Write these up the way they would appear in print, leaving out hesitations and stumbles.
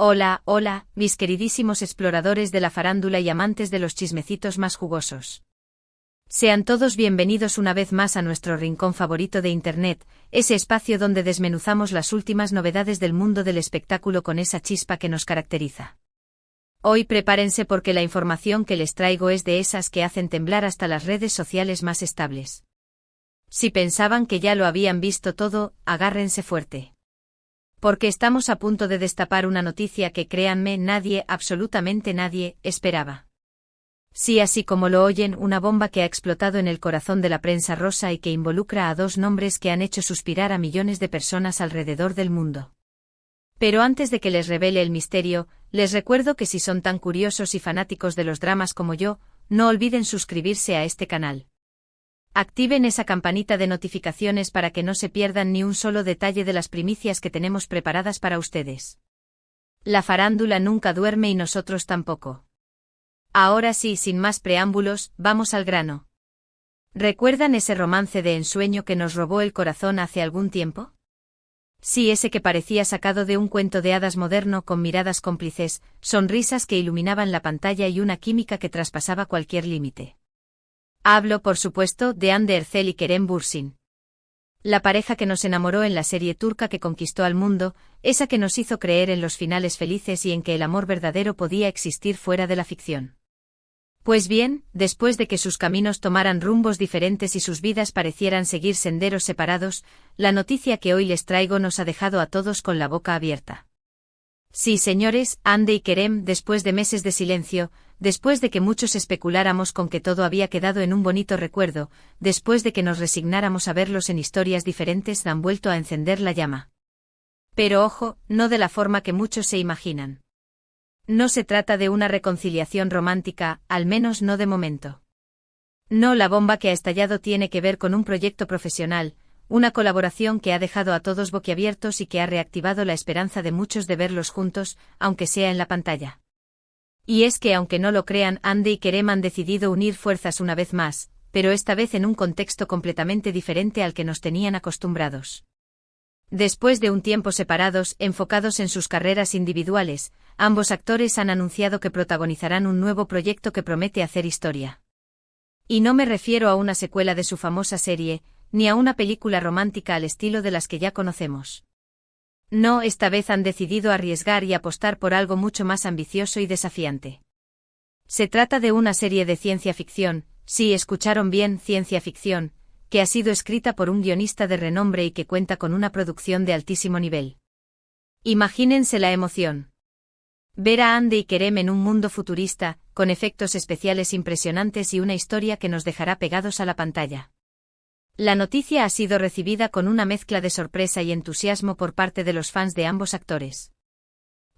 Hola, hola, mis queridísimos exploradores de la farándula y amantes de los chismecitos más jugosos. Sean todos bienvenidos una vez más a nuestro rincón favorito de Internet, ese espacio donde desmenuzamos las últimas novedades del mundo del espectáculo con esa chispa que nos caracteriza. Hoy prepárense porque la información que les traigo es de esas que hacen temblar hasta las redes sociales más estables. Si pensaban que ya lo habían visto todo, agárrense fuerte. Porque estamos a punto de destapar una noticia que, créanme, nadie, absolutamente nadie, esperaba. Sí, así como lo oyen, una bomba que ha explotado en el corazón de la prensa rosa y que involucra a dos nombres que han hecho suspirar a millones de personas alrededor del mundo. Pero antes de que les revele el misterio, les recuerdo que si son tan curiosos y fanáticos de los dramas como yo, no olviden suscribirse a este canal. Activen esa campanita de notificaciones para que no se pierdan ni un solo detalle de las primicias que tenemos preparadas para ustedes. La farándula nunca duerme y nosotros tampoco. Ahora sí, sin más preámbulos, vamos al grano. ¿Recuerdan ese romance de ensueño que nos robó el corazón hace algún tiempo? Sí, ese que parecía sacado de un cuento de hadas moderno con miradas cómplices, sonrisas que iluminaban la pantalla y una química que traspasaba cualquier límite. Hablo, por supuesto, de Hande Erçel y Kerem Bürsin. La pareja que nos enamoró en la serie turca que conquistó al mundo, esa que nos hizo creer en los finales felices y en que el amor verdadero podía existir fuera de la ficción. Pues bien, después de que sus caminos tomaran rumbos diferentes y sus vidas parecieran seguir senderos separados, la noticia que hoy les traigo nos ha dejado a todos con la boca abierta. Sí, señores, Hande y Kerem, después de meses de silencio, después de que muchos especuláramos con que todo había quedado en un bonito recuerdo, después de que nos resignáramos a verlos en historias diferentes, han vuelto a encender la llama. Pero ojo, no de la forma que muchos se imaginan. No se trata de una reconciliación romántica, al menos no de momento. No, la bomba que ha estallado tiene que ver con un proyecto profesional, una colaboración que ha dejado a todos boquiabiertos y que ha reactivado la esperanza de muchos de verlos juntos, aunque sea en la pantalla. Y es que, aunque no lo crean, Hande y Kerem han decidido unir fuerzas una vez más, pero esta vez en un contexto completamente diferente al que nos tenían acostumbrados. Después de un tiempo separados, enfocados en sus carreras individuales, ambos actores han anunciado que protagonizarán un nuevo proyecto que promete hacer historia. Y no me refiero a una secuela de su famosa serie, ni a una película romántica al estilo de las que ya conocemos. No, esta vez han decidido arriesgar y apostar por algo mucho más ambicioso y desafiante. Se trata de una serie de ciencia ficción, sí, escucharon bien, ciencia ficción, que ha sido escrita por un guionista de renombre y que cuenta con una producción de altísimo nivel. Imagínense la emoción. Ver a Hande y Kerem en un mundo futurista, con efectos especiales impresionantes y una historia que nos dejará pegados a la pantalla. La noticia ha sido recibida con una mezcla de sorpresa y entusiasmo por parte de los fans de ambos actores.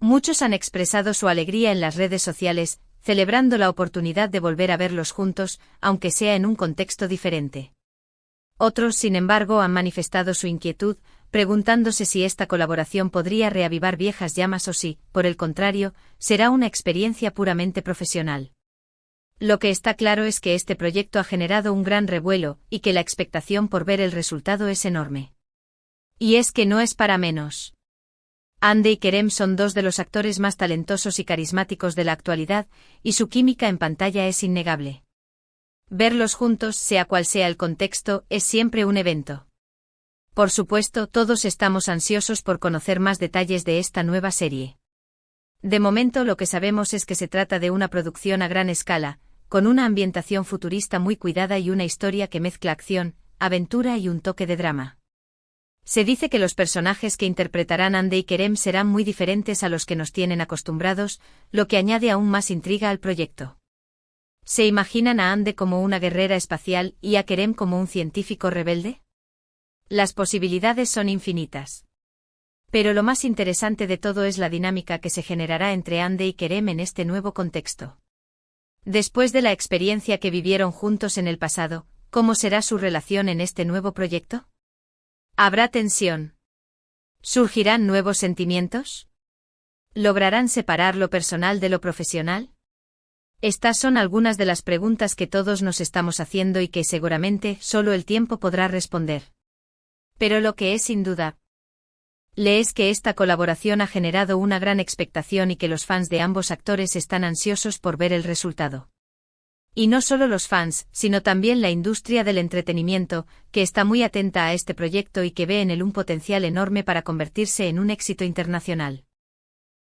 Muchos han expresado su alegría en las redes sociales, celebrando la oportunidad de volver a verlos juntos, aunque sea en un contexto diferente. Otros, sin embargo, han manifestado su inquietud, preguntándose si esta colaboración podría reavivar viejas llamas o si, por el contrario, será una experiencia puramente profesional. Lo que está claro es que este proyecto ha generado un gran revuelo, y que la expectación por ver el resultado es enorme. Y es que no es para menos. Hande y Kerem son dos de los actores más talentosos y carismáticos de la actualidad, y su química en pantalla es innegable. Verlos juntos, sea cual sea el contexto, es siempre un evento. Por supuesto, todos estamos ansiosos por conocer más detalles de esta nueva serie. De momento lo que sabemos es que se trata de una producción a gran escala, con una ambientación futurista muy cuidada y una historia que mezcla acción, aventura y un toque de drama. Se dice que los personajes que interpretarán Hande y Kerem serán muy diferentes a los que nos tienen acostumbrados, lo que añade aún más intriga al proyecto. ¿Se imaginan a Hande como una guerrera espacial y a Kerem como un científico rebelde? Las posibilidades son infinitas. Pero lo más interesante de todo es la dinámica que se generará entre Hande y Kerem en este nuevo contexto. Después de la experiencia que vivieron juntos en el pasado, ¿cómo será su relación en este nuevo proyecto? ¿Habrá tensión? ¿Surgirán nuevos sentimientos? ¿Lograrán separar lo personal de lo profesional? Estas son algunas de las preguntas que todos nos estamos haciendo y que seguramente solo el tiempo podrá responder. Pero lo que es sin duda Lees que esta colaboración ha generado una gran expectación y que los fans de ambos actores están ansiosos por ver el resultado. Y no solo los fans, sino también la industria del entretenimiento, que está muy atenta a este proyecto y que ve en él un potencial enorme para convertirse en un éxito internacional.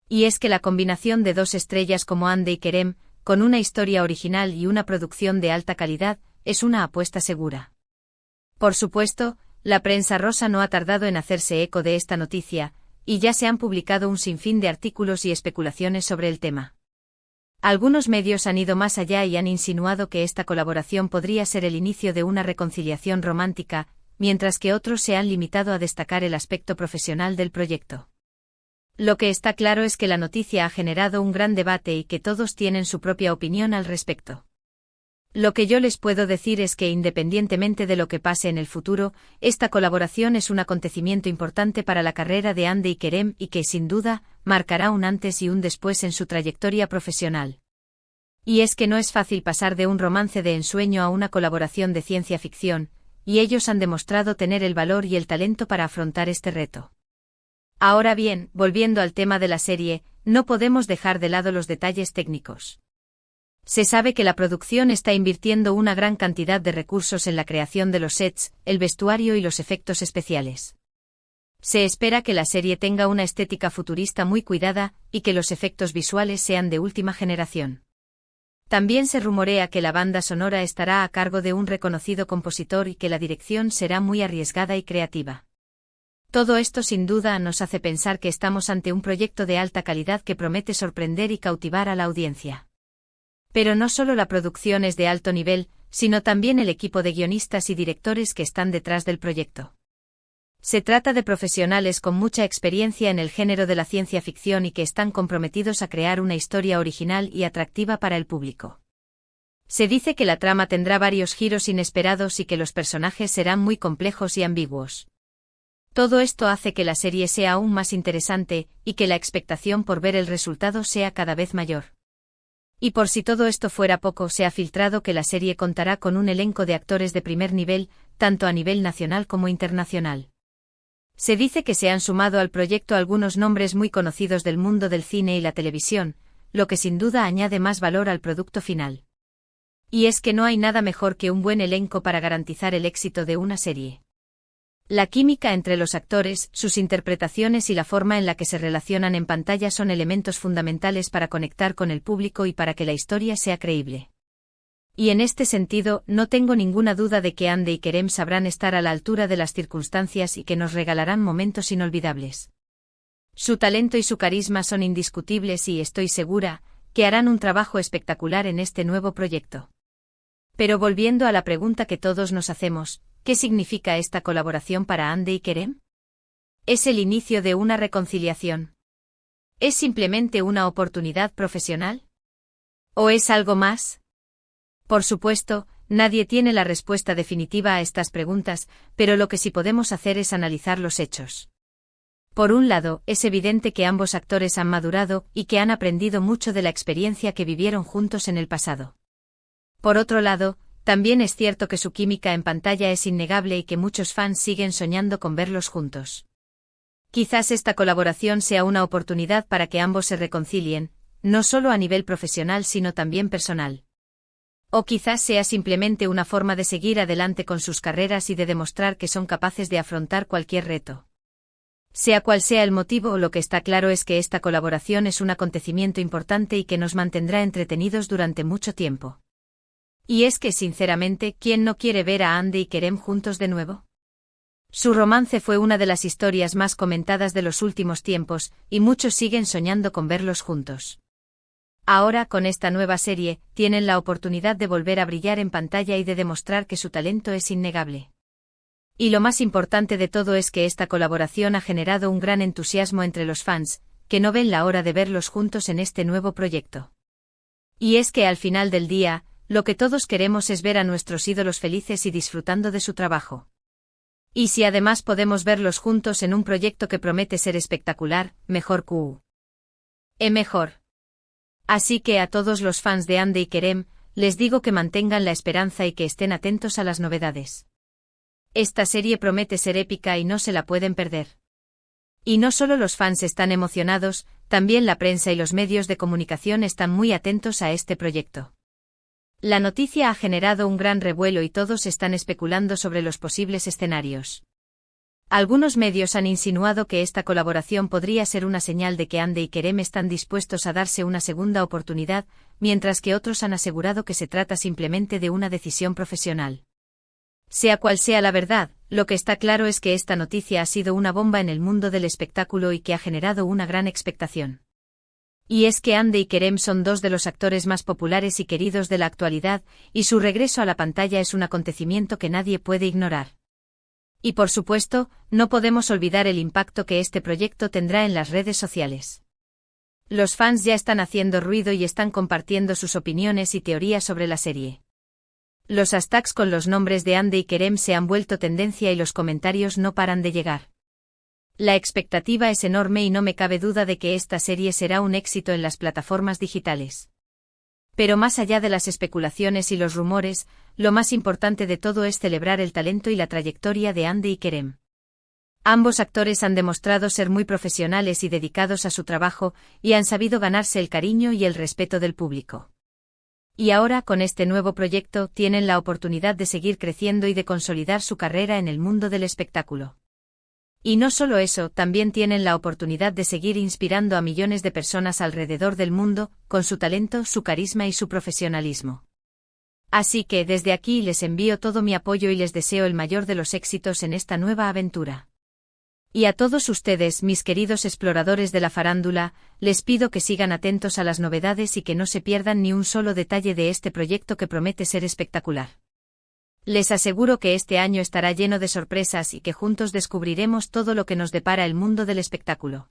Y es que la combinación de dos estrellas como Hande y Kerem, con una historia original y una producción de alta calidad, es una apuesta segura. Por supuesto, la prensa rosa no ha tardado en hacerse eco de esta noticia, y ya se han publicado un sinfín de artículos y especulaciones sobre el tema. Algunos medios han ido más allá y han insinuado que esta colaboración podría ser el inicio de una reconciliación romántica, mientras que otros se han limitado a destacar el aspecto profesional del proyecto. Lo que está claro es que la noticia ha generado un gran debate y que todos tienen su propia opinión al respecto. Lo que yo les puedo decir es que independientemente de lo que pase en el futuro, esta colaboración es un acontecimiento importante para la carrera de Hande y Kerem y que, sin duda, marcará un antes y un después en su trayectoria profesional. Y es que no es fácil pasar de un romance de ensueño a una colaboración de ciencia ficción, y ellos han demostrado tener el valor y el talento para afrontar este reto. Ahora bien, volviendo al tema de la serie, no podemos dejar de lado los detalles técnicos. Se sabe que la producción está invirtiendo una gran cantidad de recursos en la creación de los sets, el vestuario y los efectos especiales. Se espera que la serie tenga una estética futurista muy cuidada y que los efectos visuales sean de última generación. También se rumorea que la banda sonora estará a cargo de un reconocido compositor y que la dirección será muy arriesgada y creativa. Todo esto sin duda nos hace pensar que estamos ante un proyecto de alta calidad que promete sorprender y cautivar a la audiencia. Pero no solo la producción es de alto nivel, sino también el equipo de guionistas y directores que están detrás del proyecto. Se trata de profesionales con mucha experiencia en el género de la ciencia ficción y que están comprometidos a crear una historia original y atractiva para el público. Se dice que la trama tendrá varios giros inesperados y que los personajes serán muy complejos y ambiguos. Todo esto hace que la serie sea aún más interesante y que la expectación por ver el resultado sea cada vez mayor. Y por si todo esto fuera poco, se ha filtrado que la serie contará con un elenco de actores de primer nivel, tanto a nivel nacional como internacional. Se dice que se han sumado al proyecto algunos nombres muy conocidos del mundo del cine y la televisión, lo que sin duda añade más valor al producto final. Y es que no hay nada mejor que un buen elenco para garantizar el éxito de una serie. La química entre los actores, sus interpretaciones y la forma en la que se relacionan en pantalla son elementos fundamentales para conectar con el público y para que la historia sea creíble. Y en este sentido, no tengo ninguna duda de que Hande y Kerem sabrán estar a la altura de las circunstancias y que nos regalarán momentos inolvidables. Su talento y su carisma son indiscutibles y estoy segura que harán un trabajo espectacular en este nuevo proyecto. Pero volviendo a la pregunta que todos nos hacemos, ¿qué significa esta colaboración para Hande y Kerem? ¿Es el inicio de una reconciliación? ¿Es simplemente una oportunidad profesional? ¿O es algo más? Por supuesto, nadie tiene la respuesta definitiva a estas preguntas, pero lo que sí podemos hacer es analizar los hechos. Por un lado, es evidente que ambos actores han madurado y que han aprendido mucho de la experiencia que vivieron juntos en el pasado. Por otro lado, también es cierto que su química en pantalla es innegable y que muchos fans siguen soñando con verlos juntos. Quizás esta colaboración sea una oportunidad para que ambos se reconcilien, no solo a nivel profesional sino también personal. O quizás sea simplemente una forma de seguir adelante con sus carreras y de demostrar que son capaces de afrontar cualquier reto. Sea cual sea el motivo, lo que está claro es que esta colaboración es un acontecimiento importante y que nos mantendrá entretenidos durante mucho tiempo. Y es que, sinceramente, ¿quién no quiere ver a Hande y Kerem juntos de nuevo? Su romance fue una de las historias más comentadas de los últimos tiempos, y muchos siguen soñando con verlos juntos. Ahora, con esta nueva serie, tienen la oportunidad de volver a brillar en pantalla y de demostrar que su talento es innegable. Y lo más importante de todo es que esta colaboración ha generado un gran entusiasmo entre los fans, que no ven la hora de verlos juntos en este nuevo proyecto. Y es que al final del día, lo que todos queremos es ver a nuestros ídolos felices y disfrutando de su trabajo. Y si además podemos verlos juntos en un proyecto que promete ser espectacular, mejor mejor. Así que a todos los fans de Hande y Kerem, les digo que mantengan la esperanza y que estén atentos a las novedades. Esta serie promete ser épica y no se la pueden perder. Y no solo los fans están emocionados, también la prensa y los medios de comunicación están muy atentos a este proyecto. La noticia ha generado un gran revuelo y todos están especulando sobre los posibles escenarios. Algunos medios han insinuado que esta colaboración podría ser una señal de que Hande y Kerem están dispuestos a darse una segunda oportunidad, mientras que otros han asegurado que se trata simplemente de una decisión profesional. Sea cual sea la verdad, lo que está claro es que esta noticia ha sido una bomba en el mundo del espectáculo y que ha generado una gran expectación. Y es que Hande y Kerem son dos de los actores más populares y queridos de la actualidad, y su regreso a la pantalla es un acontecimiento que nadie puede ignorar. Y por supuesto, no podemos olvidar el impacto que este proyecto tendrá en las redes sociales. Los fans ya están haciendo ruido y están compartiendo sus opiniones y teorías sobre la serie. Los hashtags con los nombres de Hande y Kerem se han vuelto tendencia y los comentarios no paran de llegar. La expectativa es enorme y no me cabe duda de que esta serie será un éxito en las plataformas digitales. Pero más allá de las especulaciones y los rumores, lo más importante de todo es celebrar el talento y la trayectoria de Hande y Kerem. Ambos actores han demostrado ser muy profesionales y dedicados a su trabajo, y han sabido ganarse el cariño y el respeto del público. Y ahora, con este nuevo proyecto, tienen la oportunidad de seguir creciendo y de consolidar su carrera en el mundo del espectáculo. Y no solo eso, también tienen la oportunidad de seguir inspirando a millones de personas alrededor del mundo, con su talento, su carisma y su profesionalismo. Así que desde aquí les envío todo mi apoyo y les deseo el mayor de los éxitos en esta nueva aventura. Y a todos ustedes, mis queridos exploradores de la farándula, les pido que sigan atentos a las novedades y que no se pierdan ni un solo detalle de este proyecto que promete ser espectacular. Les aseguro que este año estará lleno de sorpresas y que juntos descubriremos todo lo que nos depara el mundo del espectáculo.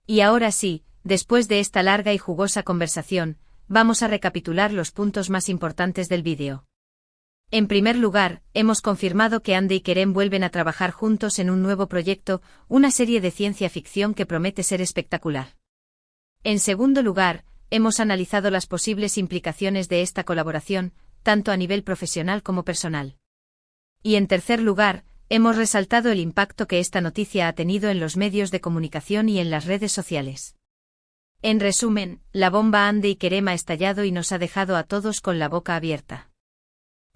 Y ahora sí, después de esta larga y jugosa conversación, vamos a recapitular los puntos más importantes del vídeo. En primer lugar, hemos confirmado que Hande y Kerem vuelven a trabajar juntos en un nuevo proyecto, una serie de ciencia ficción que promete ser espectacular. En segundo lugar, hemos analizado las posibles implicaciones de esta colaboración, tanto a nivel profesional como personal. Y en tercer lugar, hemos resaltado el impacto que esta noticia ha tenido en los medios de comunicación y en las redes sociales. En resumen, la bomba Hande y Kerem ha estallado y nos ha dejado a todos con la boca abierta.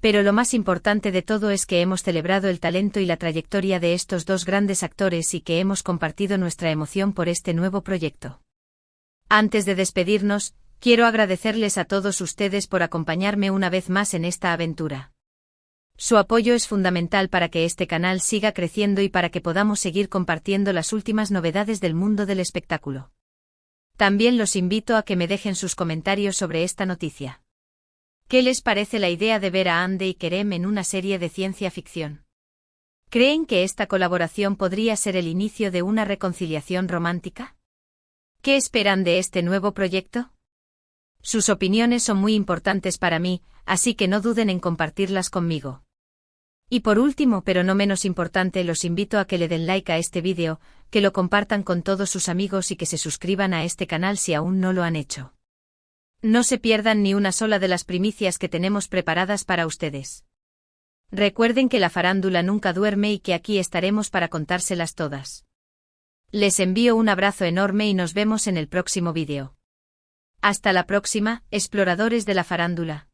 Pero lo más importante de todo es que hemos celebrado el talento y la trayectoria de estos dos grandes actores y que hemos compartido nuestra emoción por este nuevo proyecto. Antes de despedirnos, quiero agradecerles a todos ustedes por acompañarme una vez más en esta aventura. Su apoyo es fundamental para que este canal siga creciendo y para que podamos seguir compartiendo las últimas novedades del mundo del espectáculo. También los invito a que me dejen sus comentarios sobre esta noticia. ¿Qué les parece la idea de ver a Hande y Kerem en una serie de ciencia ficción? ¿Creen que esta colaboración podría ser el inicio de una reconciliación romántica? ¿Qué esperan de este nuevo proyecto? Sus opiniones son muy importantes para mí, así que no duden en compartirlas conmigo. Y por último, pero no menos importante, los invito a que le den like a este vídeo, que lo compartan con todos sus amigos y que se suscriban a este canal si aún no lo han hecho. No se pierdan ni una sola de las primicias que tenemos preparadas para ustedes. Recuerden que la farándula nunca duerme y que aquí estaremos para contárselas todas. Les envío un abrazo enorme y nos vemos en el próximo vídeo. Hasta la próxima, exploradores de la farándula.